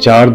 4